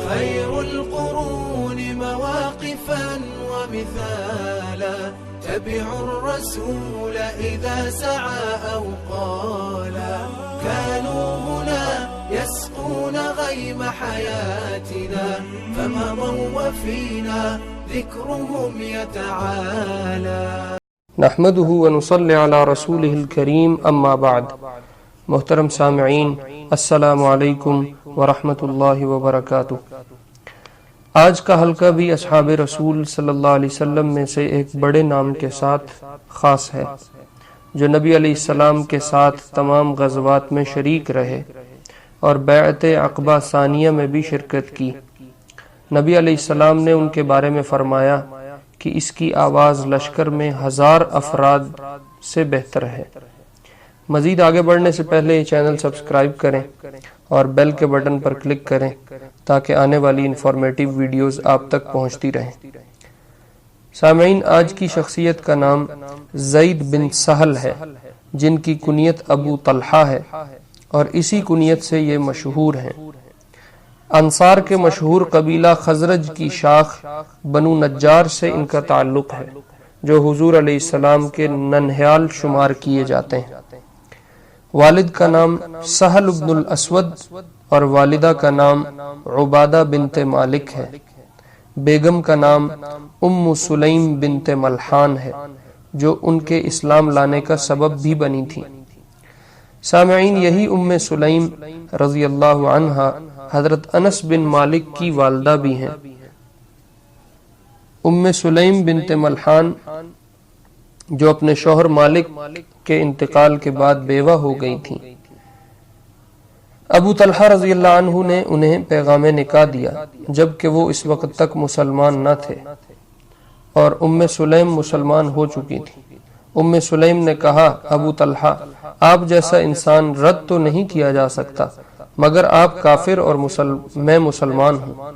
خير القرون مواقفا ومثالا تبعوا الرسول إذا سعى أو قالا كانوا هنا يسقون غيم حياتنا فمضوا وفينا ذكرهم يتعالى نحمده ونصلي على رسوله الكريم اما بعد. محترم سامعین، السلام علیکم ورحمۃ اللہ وبرکاتہ. آج کا حلقہ بھی اصحاب رسول صلی اللہ علیہ وسلم میں سے ایک بڑے نام کے ساتھ خاص ہے، جو نبی علیہ السلام کے ساتھ تمام غزوات میں شریک رہے اور بیعت عقبہ ثانیہ میں بھی شرکت کی. نبی علیہ السلام نے ان کے بارے میں فرمایا کہ اس کی آواز لشکر میں 1000 افراد سے بہتر ہے. مزید آگے بڑھنے سے پہلے یہ چینل سبسکرائب کریں اور بیل کے بٹن پر کلک کریں تاکہ آنے والی انفارمیٹیو ویڈیوز آپ تک پہنچتی رہیں. سامعین، آج کی شخصیت کا نام زید بن سہل ہے، جن کی کنیت ابو طلحہ ہے اور اسی کنیت سے یہ مشہور ہیں. انصار کے مشہور قبیلہ خزرج کی شاخ بنو نجار سے ان کا تعلق ہے، جو حضور علیہ السلام کے ننہیال شمار کیے جاتے ہیں. والد کا نام سہل بن الاسود اور والدہ کا نام عبادہ بنت مالک ہے. بیگم کا نام ام سلیم بنت ملحان ہے، جو ان کے اسلام لانے کا سبب بھی بنی تھی. سامعین، یہی ام سلیم رضی اللہ عنہا حضرت انس بن مالک کی والدہ بھی ہیں. ام سلیم بنت ملحان جو اپنے شوہر مالک کے انتقال کے بعد بیوہ ہو گئی تھیں. ابو طلحہ رضی اللہ عنہ نے انہیں پیغام نکاح دیا جبکہ وہ اس وقت تک مسلمان نہ تھے اور ام سلیم مسلمان ہو چکی تھی. ام سلیم نے کہا، ابو طلحہ، آپ جیسا انسان رد تو نہیں کیا جا سکتا، مگر آپ کافر اور میں مسلمان ہوں.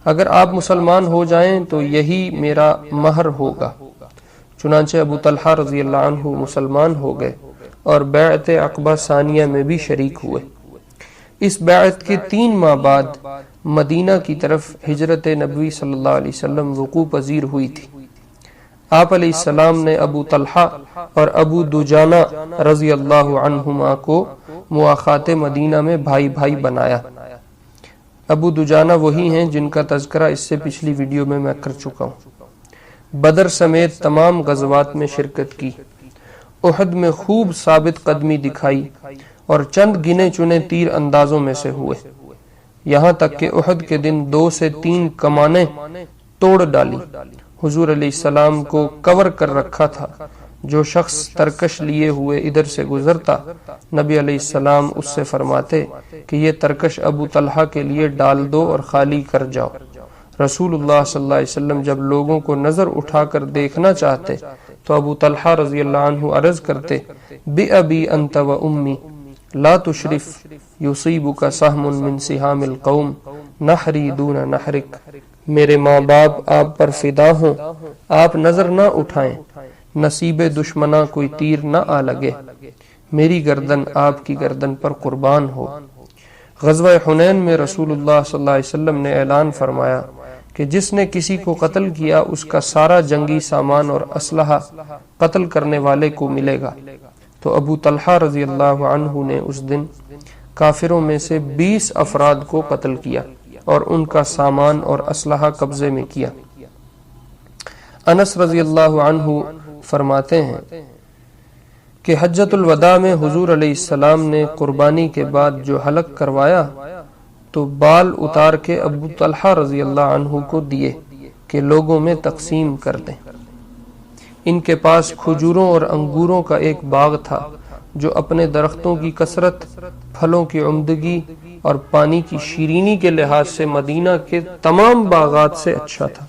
اگر آپ مسلمان ہو جائیں تو یہی میرا مہر ہوگا. چنانچہ ابو طلحہ رضی اللہ عنہ مسلمان ہو گئے اور بیعت عقبہ ثانیہ میں بھی شریک ہوئے. اس بیعت کے 3 ماہ بعد مدینہ کی طرف ہجرت نبوی صلی اللہ علیہ وسلم وقوع پذیر ہوئی تھی. آپ علیہ السلام نے ابو طلحہ اور ابو دجانہ رضی اللہ عنہما کو مواخات مدینہ میں بھائی بھائی بنایا. ابو دجانہ وہی ہیں جن کا تذکرہ اس سے پچھلی ویڈیو میں کر چکا ہوں. بدر سمیت تمام غزوات میں شرکت کی، احد میں خوب ثابت قدمی دکھائی اور چند گنے چنے تیر اندازوں میں سے ہوئے، یہاں تک کہ احد کے دن 2 سے 3 کمانیں توڑ ڈالی. حضور علیہ السلام کو کور کر رکھا تھا. جو شخص ترکش لیے ہوئے ادھر سے گزرتا، نبی علیہ السلام اس سے فرماتے کہ یہ ترکش ابو طلحہ کے لیے ڈال دو اور خالی کر جاؤ. رسول اللہ صلی اللہ علیہ وسلم جب لوگوں کو نظر اٹھا کر دیکھنا چاہتے تو ابو طلحہ رضی اللہ عنہ عرض کرتے، بِأَبِي أَنْتَ وَأُمِّي لَا تُشْرِفْ يُصِيبُكَ سَهْمٌ مِّن سِهَامِ الْقَوْمِ نَحْرِي دُونَ نَحْرِكَ. میرے ماں باپ آپ پر فدا ہوں، آپ نظر نہ اٹھائیں، نصیب دشمناں کوئی تیر نہ آ لگے، میری گردن آپ کی گردن پر قربان ہو. غزوہ حنین میں رسول اللہ صلی اللہ علیہ وسلم نے اعلان فرمایا کہ جس نے کسی کو قتل کیا اس کا سارا جنگی سامان اور اسلحہ قتل کرنے والے کو ملے گا. تو ابو طلحہ رضی اللہ عنہ نے اس دن کافروں میں سے 20 افراد کو قتل کیا اور ان کا سامان اور اسلحہ قبضے میں کیا. انس رضی اللہ عنہ فرماتے ہیں کہ حجۃ الوداع میں حضور علیہ السلام نے قربانی کے بعد جو حلق کروایا تو بال اتار کے ابو طلحہ رضی اللہ عنہ کو دیے کہ لوگوں میں تقسیم کر دیں. ان کے پاس کھجوروں اور انگوروں کا ایک باغ تھا جو اپنے درختوں کی کثرت، پھلوں کی عمدگی اور پانی کی شیرینی کے لحاظ سے مدینہ کے تمام باغات سے اچھا تھا.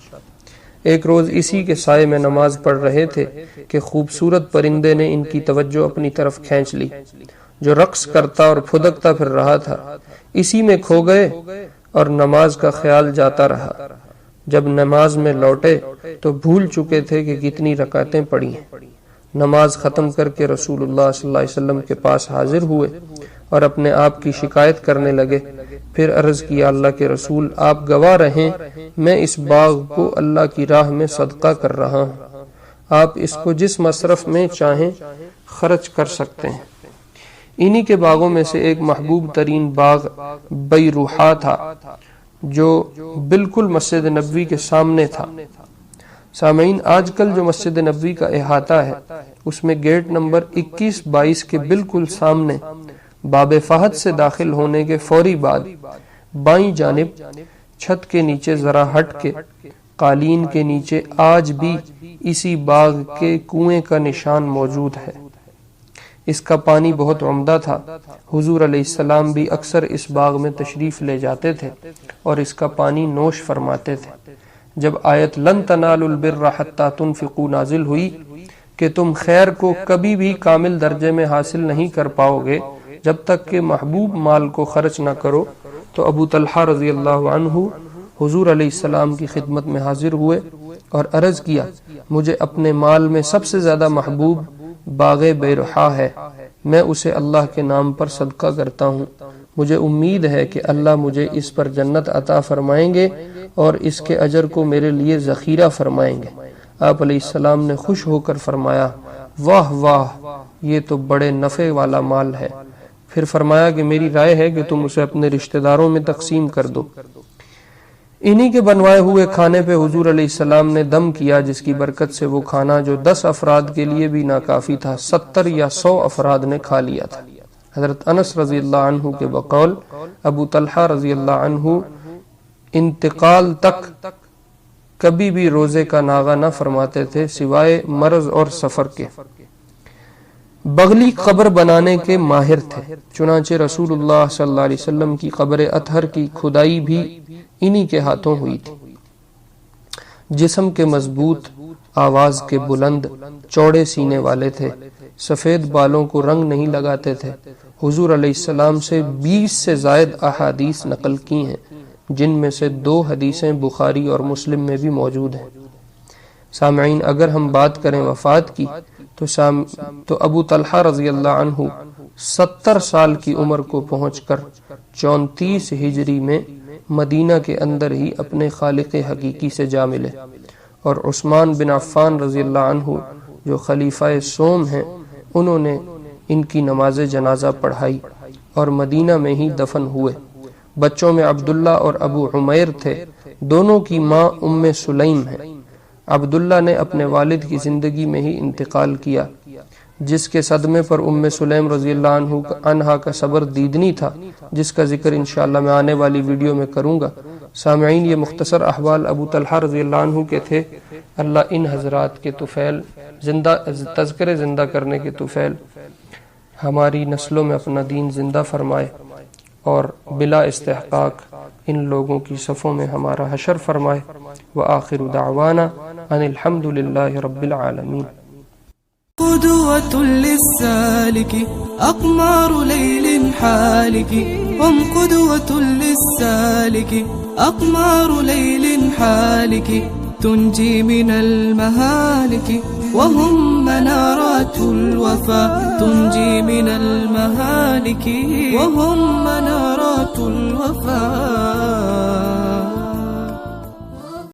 ایک روز اسی کے سائے میں نماز پڑھ رہے تھے کہ خوبصورت پرندے نے ان کی توجہ اپنی طرف کھینچ لی، جو رقص کرتا اور پھدکتا پھر رہا تھا. اسی میں کھو گئے اور نماز کا خیال جاتا رہا. جب نماز میں لوٹے تو بھول چکے تھے کہ کتنی رکعتیں پڑھی ہیں. نماز ختم کر کے رسول اللہ صلی اللہ علیہ وسلم کے پاس حاضر ہوئے اور اپنے آپ کی شکایت کرنے لگے۔ پھر عرض کیا اللہ کے رسول آپ گواہ رہیں میں اس باغ کو اللہ کی راہ میں صدقہ کر رہا ہوں، آپ اس کو جس مصرف میں چاہیں خرچ کر سکتے ہیں۔ انہی کے باغوں میں سے ایک محبوب ترین باغ بیروحا تھا جو بالکل مسجد نبوی کے سامنے تھا۔ سامعین، آج کل جو مسجد نبوی کا احاطہ ہے اس میں گیٹ نمبر 21-22 کے بالکل سامنے باب فہد سے داخل ہونے کے فوری بعد بائیں جانب چھت کے نیچے ذرا ہٹ کے قالین کے نیچے آج بھی اسی باغ کے کنویں کا نشان موجود ہے۔ اس کا پانی بہت عمدہ تھا۔ حضور علیہ السلام بھی اکثر اس باغ میں تشریف لے جاتے تھے اور اس کا پانی نوش فرماتے تھے۔ جب آیت لن تنالوا البر حتی تنفقوا نازل ہوئی کہ تم خیر کو کبھی بھی کامل درجے میں حاصل نہیں کر پاؤ گے جب تک کہ محبوب مال کو خرچ نہ کرو، تو ابو طلحہ رضی اللہ عنہ حضور علیہ السلام کی خدمت میں حاضر ہوئے اور عرض کیا مجھے اپنے مال میں سب سے زیادہ محبوب باغ بیروحا ہے، میں اسے اللہ کے نام پر صدقہ کرتا ہوں، مجھے امید ہے کہ اللہ مجھے اس پر جنت عطا فرمائیں گے اور اس کے اجر کو میرے لیے ذخیرہ فرمائیں گے۔ آپ علیہ السلام نے خوش ہو کر فرمایا واہ واہ، یہ تو بڑے نفع والا مال ہے۔ پھر فرمایا کہ میری رائے ہے کہ تم اسے اپنے رشتہ داروں میں تقسیم کر دو۔ انہی کے بنوائے ہوئے کھانے پہ حضور علیہ السلام نے دم کیا، جس کی برکت سے وہ کھانا جو 10 افراد کے لیے بھی ناکافی تھا 70 یا 100 افراد نے کھا لیا تھا۔ حضرت انس رضی اللہ عنہ کے بقول ابو طلحہ رضی اللہ عنہ انتقال تک کبھی بھی روزے کا ناغہ نہ فرماتے تھے سوائے مرض اور سفر کے۔ بغلی قبر بنانے کے ماہر تھے، چنانچہ رسول اللہ صلی اللہ علیہ وسلم کی قبر اطہر کی کھدائی بھی انہی کے ہاتھوں ہوئی تھی۔ جسم کے مضبوط، آواز کے بلند، چوڑے سینے والے تھے، سفید بالوں کو رنگ نہیں لگاتے تھے۔ حضور علیہ السلام سے 20 سے زائد احادیث نقل کی ہیں، جن میں سے 2 حدیثیں بخاری اور مسلم میں بھی موجود ہیں۔ سامعین، اگر ہم بات کریں وفات کی تو ابو طلحہ رضی اللہ عنہ 70 سال کی عمر کو پہنچ کر 34 ہجری میں مدینہ کے اندر ہی اپنے خالق حقیقی سے جا ملے، اور عثمان بن عفان رضی اللہ عنہ جو خلیفہ سوم ہیں انہوں نے ان کی نماز جنازہ پڑھائی اور مدینہ میں ہی دفن ہوئے۔ بچوں میں عبداللہ اور ابو عمیر تھے، دونوں کی ماں ام سلیم ہے۔ عبداللہ نے اپنے والد کی زندگی میں ہی انتقال کیا، جس کے صدمے پر ام سلیم رضی اللہ عنہا کا صبر دیدنی تھا، جس کا ذکر انشاءاللہ میں آنے والی ویڈیو میں کروں گا۔ سامعین، یہ مختصر احوال ابو طلحہ رضی اللہ عنہ کے تھے۔ اللہ ان حضرات کے طفیل تذکرے زندہ کرنے کے طفیل ہماری نسلوں میں اپنا دین زندہ فرمائے اور بلا استحقاق ان لوگوں کی صفوں میں ہمارا حشر فرمائے۔ وآخر دعوانا ان الحمد للہ رب العالمین۔ قدوة للسالك أقمار ليل حالك، هم قدوة للسالك أقمار ليل حالك، تنجي من المهالك، وهم منارات الوفا تنجي من المهالك، وهم منارات الوفا